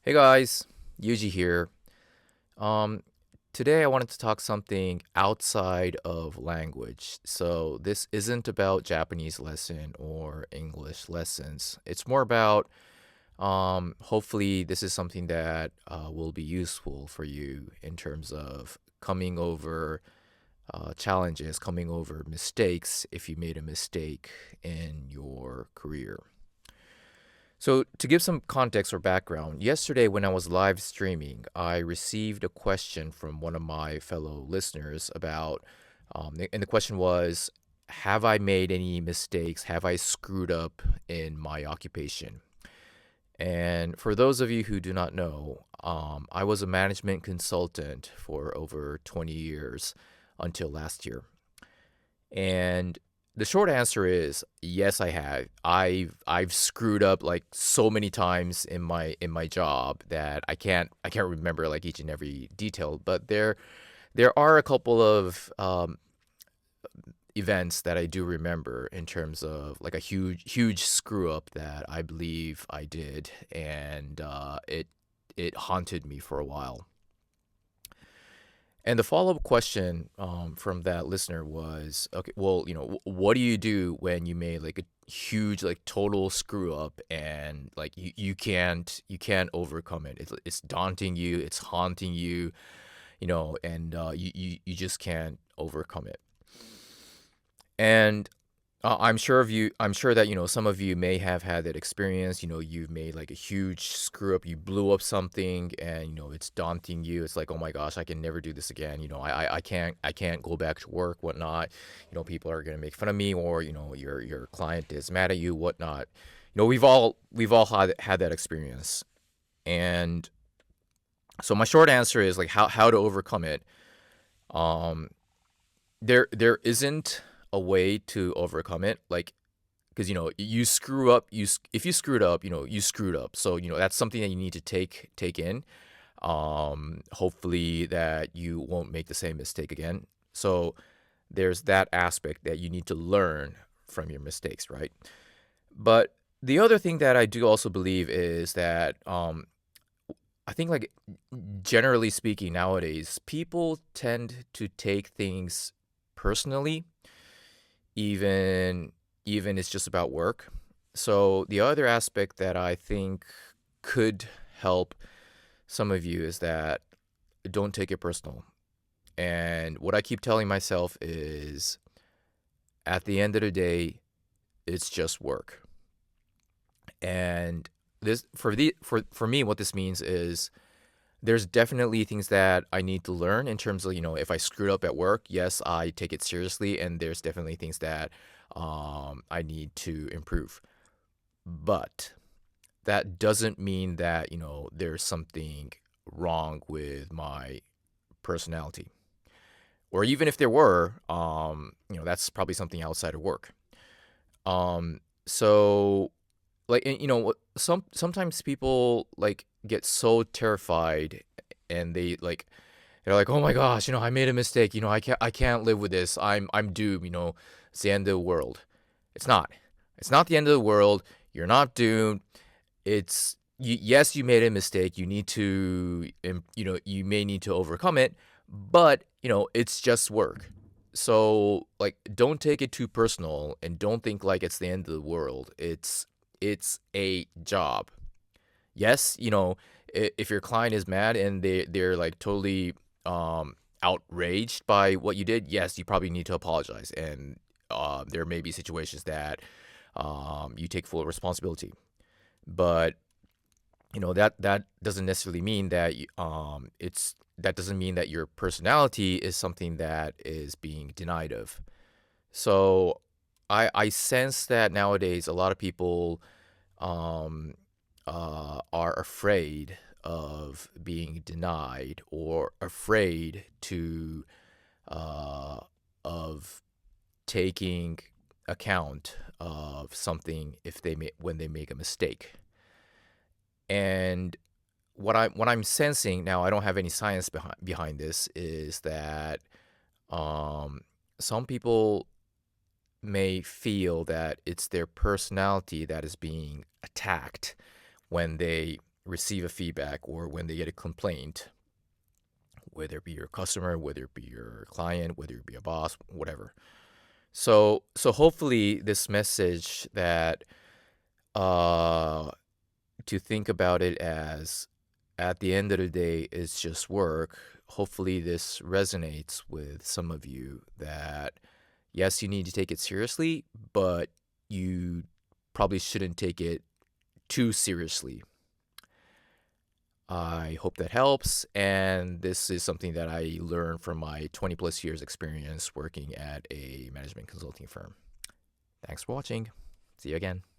Hey guys, Yuji here. Um, Today I wanted to talk something outside of language. So this isn't about Japanese lesson or English lessons. It's more about hopefully this is something that will be useful for you in terms of coming over challenges, coming over mistakes if you made a mistake in your career. So, to give some context or background, yesterday when I was live streaming, I received a question from one of my fellow listeners about, and the question was, have I made any mistakes? Have I screwed up in my occupation? And for those of you who do not know, I was a management consultant for over 20 years until last year. And the short answer is yes, I have. I've screwed up like so many times in my job that I can't remember like each and every detail. But there are a couple of events that I do remember in terms of like a huge screw up that I believe I did, and it haunted me for a while. And the follow-up question from that listener was, okay, well, what do you do when you made like a huge, like total screw up and like you can't overcome it? It's daunting you, it's haunting you, and you just can't overcome it. And I'm sure that some of you may have had that experience. You've made like a huge screw up, you blew up something, and it's daunting you. It's like, oh my gosh, I can never do this again. I can't go back to work, whatnot. People are gonna make fun of me, or your client is mad at you, whatnot. We've all had that experience. And so my short answer is like how to overcome it. Um, there isn't a way to overcome it, like, because you screw up, if you screwed up, you screwed up. So that's something that you need to take in. Hopefully that you won't make the same mistake again. So there's that aspect that you need to learn from your mistakes, right? But the other thing that I do also believe is that I think, like, generally speaking, nowadays people tend to take things personally, even it's just about work. So the other aspect that I think could help some of you is that don't take it personal. And what I keep telling myself is, at the end of the day, it's just work. And this for me, what this means is there's definitely things that I need to learn in terms of, if I screwed up at work, yes, I take it seriously, and there's definitely things that I need to improve. But that doesn't mean that, there's something wrong with my personality. Or even if there were, that's probably something outside of work. So like, and, sometimes people like get so terrified, and they're like, oh my gosh, I made a mistake, I can't live with this, I'm doomed, it's the end of the world. It's not the end of the world. You're not doomed. Yes, you made a mistake, you need to you may need to overcome it, but it's just work. So like, don't take it too personal, and don't think like it's the end of the world. It's a job. Yes, if your client is mad and they're like totally outraged by what you did, yes, you probably need to apologize. And there may be situations that you take full responsibility. But that doesn't necessarily mean that that doesn't mean that your personality is something that is being denied of. So I sense that nowadays a lot of people um, are afraid of being denied, or afraid to uh, of taking account of something if when they make a mistake. And what I'm sensing now, I don't have any science behind this, is that um, some people may feel that it's their personality that is being attacked when they receive a feedback or when they get a complaint, whether it be your customer, whether it be your client, whether it be a boss, whatever. So hopefully this message that uh to think about it as at the end of the day it's just work. Hopefully this resonates with some of you that yes, you need to take it seriously, but you probably shouldn't take it too seriously. I hope that helps. And this is something that I learned from my 20 plus years experience working at a management consulting firm. Thanks for watching. See you again.